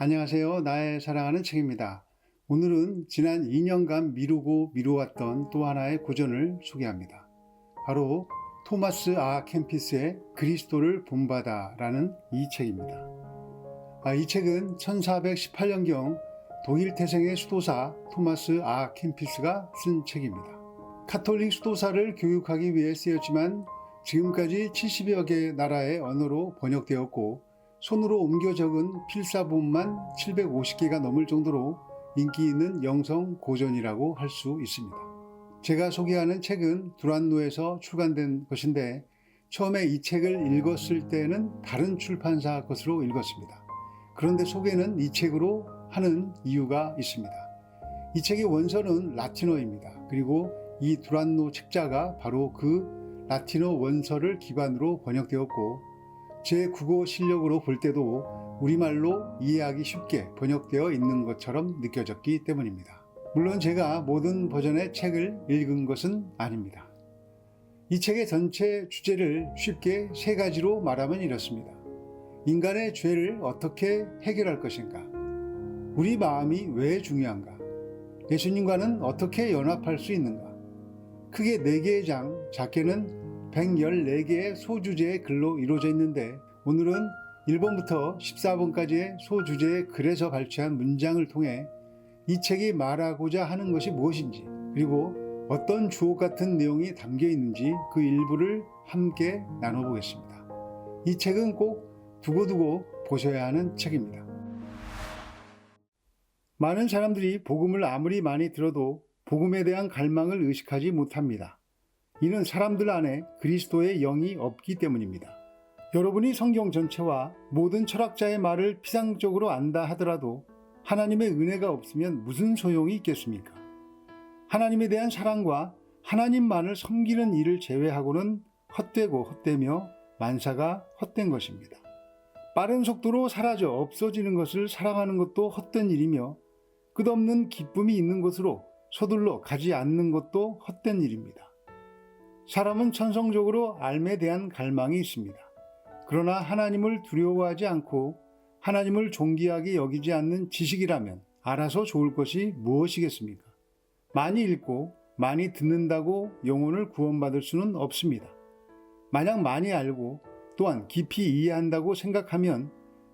안녕하세요. 나의 사랑하는 책입니다. 오늘은 지난 2년간 미루고 미루었던 또 하나의 고전을 소개합니다. 바로 토마스 아 캠피스의 그리스도를 본받아라는 이 책입니다. 이 책은 1418년경 독일 태생의 수도사 토마스 아 캠피스가 쓴 책입니다. 카톨릭 수도사를 교육하기 위해 쓰였지만 지금까지 70여 개 나라의 언어로 번역되었고 손으로 옮겨 적은 필사본만 750개가 넘을 정도로 인기 있는 영성 고전이라고 할 수 있습니다. 제가 소개하는 책은 두란노에서 출간된 것인데 처음에 이 책을 읽었을 때는 다른 출판사 것으로 읽었습니다. 그런데 소개는 이 책으로 하는 이유가 있습니다. 이 책의 원서는 라틴어입니다. 그리고 이 두란노 책자가 바로 그 라틴어 원서를 기반으로 번역되었고 제 국어 실력으로 볼 때도 우리말로 이해하기 쉽게 번역되어 있는 것처럼 느껴졌기 때문입니다. 물론 제가 모든 버전의 책을 읽은 것은 아닙니다. 이 책의 전체 주제를 쉽게 세 가지로 말하면 이렇습니다. 인간의 죄를 어떻게 해결할 것인가? 우리 마음이 왜 중요한가? 예수님과는 어떻게 연합할 수 있는가? 크게 4개의 장, 작게는 114개의 소주제의 글로 이루어져 있는데 오늘은 1번부터 14번까지의 소주제의 글에서 발췌한 문장을 통해 이 책이 말하고자 하는 것이 무엇인지 그리고 어떤 주옥 같은 내용이 담겨 있는지 그 일부를 함께 나눠보겠습니다. 이 책은 꼭 두고두고 보셔야 하는 책입니다. 많은 사람들이 복음을 아무리 많이 들어도 복음에 대한 갈망을 의식하지 못합니다. 이는 사람들 안에 그리스도의 영이 없기 때문입니다. 여러분이 성경 전체와 모든 철학자의 말을 피상적으로 안다 하더라도 하나님의 은혜가 없으면 무슨 소용이 있겠습니까? 하나님에 대한 사랑과 하나님만을 섬기는 일을 제외하고는 헛되고 헛되며 만사가 헛된 것입니다. 빠른 속도로 사라져 없어지는 것을 사랑하는 것도 헛된 일이며 끝없는 기쁨이 있는 곳으로 서둘러 가지 않는 것도 헛된 일입니다. 사람은 천성적으로 삶에 대한 갈망이 있습니다. 그러나 하나님을 두려워하지 않고 하나님을 존귀하게 여기지 않는 지식이라면 알아서 좋을 것이 무엇이겠습니까? 많이 읽고 많이 듣는다고 영혼을 구원받을 수는 없습니다. 만약 많이 알고 또한 깊이 이해한다고 생각하면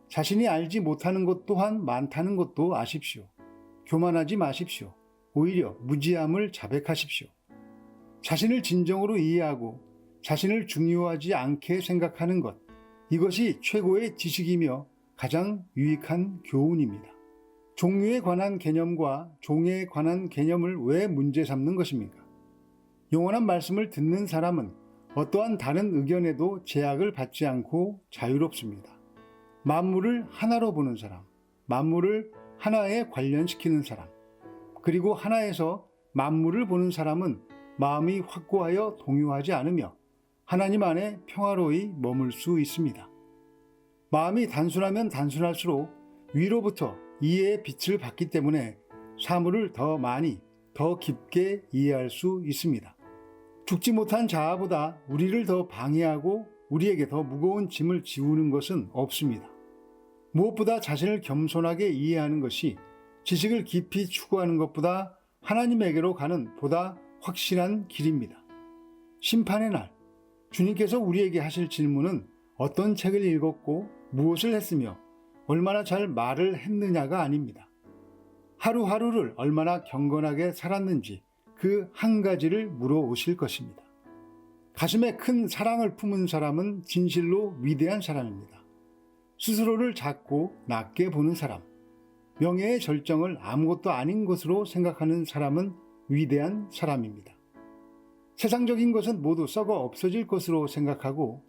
자신이 알지 못하는 것 또한 많다는 것도 아십시오. 교만하지 마십시오. 오히려 무지함을 자백하십시오. 자신을 진정으로 이해하고 자신을 중요하지 않게 생각하는 것, 이것이 최고의 지식이며 가장 유익한 교훈입니다. 종류에 관한 개념과 종에 관한 개념을 왜 문제 삼는 것입니까? 영원한 말씀을 듣는 사람은 어떠한 다른 의견에도 제약을 받지 않고 자유롭습니다. 만물을 하나로 보는 사람, 만물을 하나에 관련시키는 사람, 그리고 하나에서 만물을 보는 사람은 마음이 확고하여 동요하지 않으며 하나님 안에 평화로이 머물 수 있습니다. 마음이 단순하면 단순할수록 위로부터 이해의 빛을 받기 때문에 사물을 더 많이, 더 깊게 이해할 수 있습니다. 죽지 못한 자아보다 우리를 더 방해하고 우리에게 더 무거운 짐을 지우는 것은 없습니다. 무엇보다 자신을 겸손하게 이해하는 것이 지식을 깊이 추구하는 것보다 하나님에게로 가는 보다 확실한 길입니다. 심판의 날, 주님께서 우리에게 하실 질문은 어떤 책을 읽었고 무엇을 했으며 얼마나 잘 말을 했느냐가 아닙니다. 하루하루를 얼마나 경건하게 살았는지 그 한 가지를 물어오실 것입니다. 가슴에 큰 사랑을 품은 사람은 진실로 위대한 사람입니다. 스스로를 작고 낮게 보는 사람, 명예의 절정을 아무것도 아닌 것으로 생각하는 사람은 위대한 사람입니다. 세상적인 것은 모두 썩어 없어질 것으로 생각하고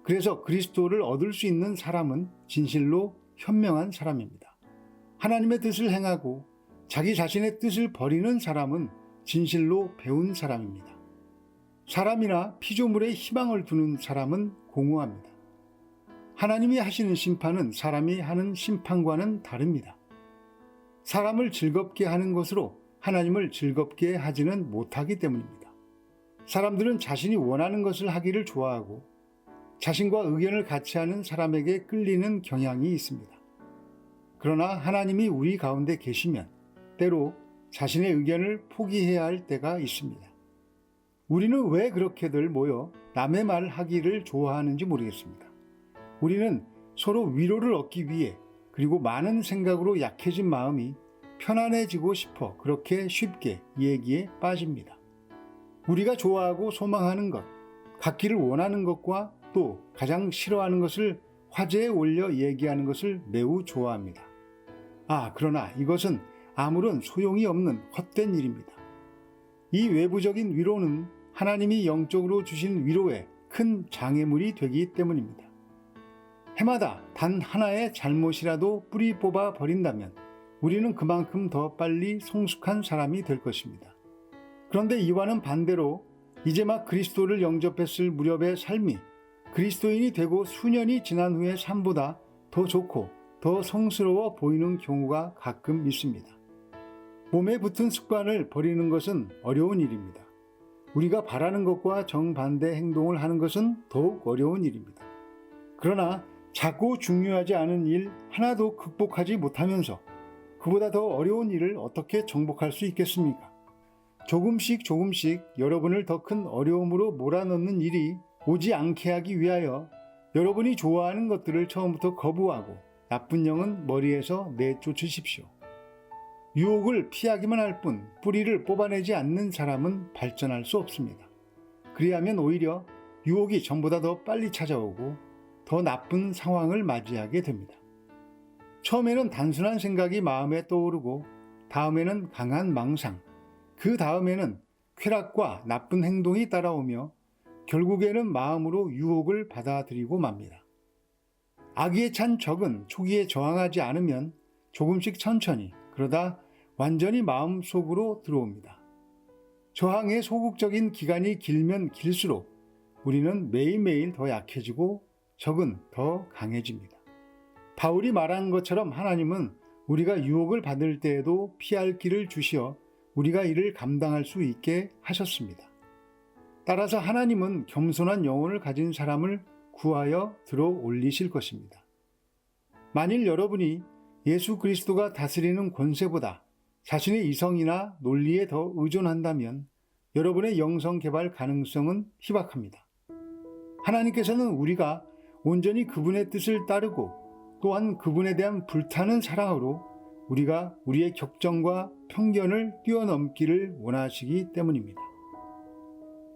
그래서 그리스도를 얻을 수 있는 사람은 진실로 현명한 사람입니다. 하나님의 뜻을 행하고 자기 자신의 뜻을 버리는 사람은 진실로 배운 사람입니다. 사람이나 피조물에 희망을 두는 사람은 공허합니다. 하나님이 하시는 심판은 사람이 하는 심판과는 다릅니다. 사람을 즐겁게 하는 것으로 하나님을 즐겁게 하지는 못하기 때문입니다. 사람들은 자신이 원하는 것을 하기를 좋아하고 자신과 의견을 같이 하는 사람에게 끌리는 경향이 있습니다. 그러나 하나님이 우리 가운데 계시면 때로 자신의 의견을 포기해야 할 때가 있습니다. 우리는 왜 그렇게들 모여 남의 말 하기를 좋아하는지 모르겠습니다. 우리는 서로 위로를 얻기 위해 그리고 많은 생각으로 약해진 마음이 편안해지고 싶어 그렇게 쉽게 얘기에 빠집니다. 우리가 좋아하고 소망하는 것, 갖기를 원하는 것과 또 가장 싫어하는 것을 화제에 올려 얘기하는 것을 매우 좋아합니다. 그러나 이것은 아무런 소용이 없는 헛된 일입니다. 이 외부적인 위로는 하나님이 영적으로 주신 위로의 큰 장애물이 되기 때문입니다. 해마다 단 하나의 잘못이라도 뿌리 뽑아 버린다면 우리는 그만큼 더 빨리 성숙한 사람이 될 것입니다. 그런데 이와는 반대로 이제 막 그리스도를 영접했을 무렵의 삶이 그리스도인이 되고 수년이 지난 후의 삶보다 더 좋고 더 성스러워 보이는 경우가 가끔 있습니다. 몸에 붙은 습관을 버리는 것은 어려운 일입니다. 우리가 바라는 것과 정반대 행동을 하는 것은 더욱 어려운 일입니다. 그러나 작고 중요하지 않은 일 하나도 극복하지 못하면서 그보다 더 어려운 일을 어떻게 정복할 수 있겠습니까? 조금씩 여러분을 더 큰 어려움으로 몰아넣는 일이 오지 않게 하기 위하여 여러분이 좋아하는 것들을 처음부터 거부하고 나쁜 영은 머리에서 내쫓으십시오. 유혹을 피하기만 할 뿐 뿌리를 뽑아내지 않는 사람은 발전할 수 없습니다. 그리하면 오히려 유혹이 전보다 더 빨리 찾아오고 더 나쁜 상황을 맞이하게 됩니다. 처음에는 단순한 생각이 마음에 떠오르고 다음에는 강한 망상, 그 다음에는 쾌락과 나쁜 행동이 따라오며 결국에는 마음으로 유혹을 받아들이고 맙니다. 악의에 찬 적은 초기에 저항하지 않으면 조금씩 천천히 그러다 완전히 마음속으로 들어옵니다. 저항의 소극적인 기간이 길면 길수록 우리는 매일매일 더 약해지고 적은 더 강해집니다. 바울이 말한 것처럼 하나님은 우리가 유혹을 받을 때에도 피할 길을 주시어 우리가 이를 감당할 수 있게 하셨습니다. 따라서 하나님은 겸손한 영혼을 가진 사람을 구하여 들어 올리실 것입니다. 만일 여러분이 예수 그리스도가 다스리는 권세보다 자신의 이성이나 논리에 더 의존한다면 여러분의 영성 개발 가능성은 희박합니다. 하나님께서는 우리가 온전히 그분의 뜻을 따르고 또한 그분에 대한 불타는 사랑으로 우리가 우리의 격정과 편견을 뛰어넘기를 원하시기 때문입니다.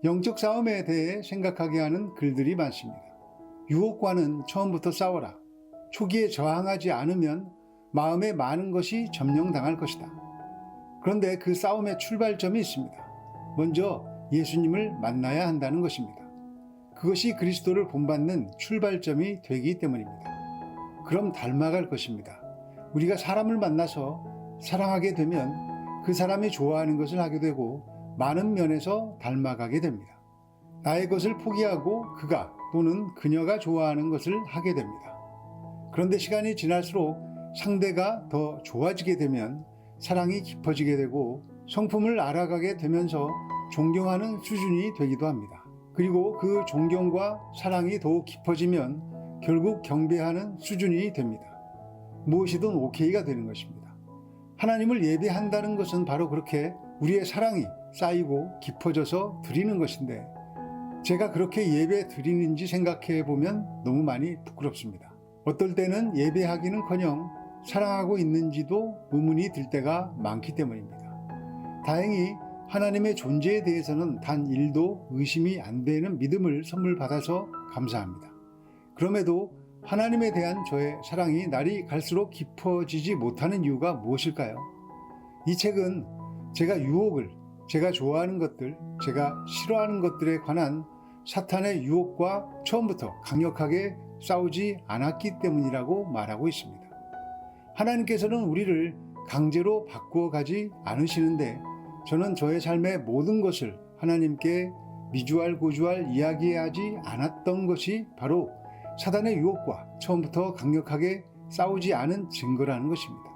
영적 싸움에 대해 생각하게 하는 글들이 많습니다. 유혹과는 처음부터 싸워라. 초기에 저항하지 않으면 마음에 많은 것이 점령당할 것이다. 그런데 그 싸움의 출발점이 있습니다. 먼저 예수님을 만나야 한다는 것입니다. 그것이 그리스도를 본받는 출발점이 되기 때문입니다. 그럼 닮아갈 것입니다. 우리가 사람을 만나서 사랑하게 되면 그 사람이 좋아하는 것을 하게 되고 많은 면에서 닮아가게 됩니다. 나의 것을 포기하고 그가 또는 그녀가 좋아하는 것을 하게 됩니다. 그런데 시간이 지날수록 상대가 더 좋아지게 되면 사랑이 깊어지게 되고 성품을 알아가게 되면서 존경하는 수준이 되기도 합니다. 그리고 그 존경과 사랑이 더욱 깊어지면 결국 경배하는 수준이 됩니다. 무엇이든 오케이가 되는 것입니다. 하나님을 예배한다는 것은 바로 그렇게 우리의 사랑이 쌓이고 깊어져서 드리는 것인데 제가 그렇게 예배 드리는지 생각해 보면 너무 많이 부끄럽습니다. 어떨 때는 예배하기는커녕 사랑하고 있는지도 의문이 들 때가 많기 때문입니다. 다행히 하나님의 존재에 대해서는 단 1도 의심이 안 되는 믿음을 선물 받아서 감사합니다. 그럼에도 하나님에 대한 저의 사랑이 날이 갈수록 깊어지지 못하는 이유가 무엇일까요? 이 책은 제가 유혹을, 제가 좋아하는 것들, 제가 싫어하는 것들에 관한 사탄의 유혹과 처음부터 강력하게 싸우지 않았기 때문이라고 말하고 있습니다. 하나님께서는 우리를 강제로 바꾸어 가지 않으시는데 저는 저의 삶의 모든 것을 하나님께 미주알 고주알 이야기하지 않았던 것이 바로 사단의 유혹과 처음부터 강력하게 싸우지 않은 증거라는 것입니다.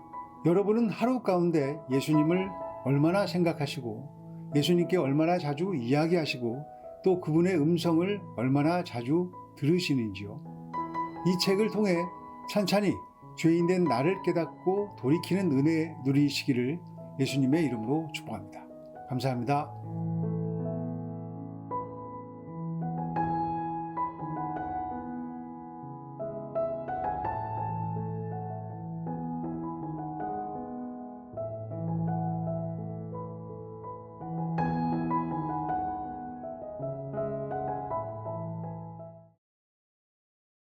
여러분은 하루 가운데 예수님을 얼마나 생각하시고 예수님께 얼마나 자주 이야기하시고 또 그분의 음성을 얼마나 자주 들으시는지요? 이 책을 통해 찬찬히 죄인된 나를 깨닫고 돌이키는 은혜 누리시기를 예수님의 이름으로 축복합니다. 감사합니다.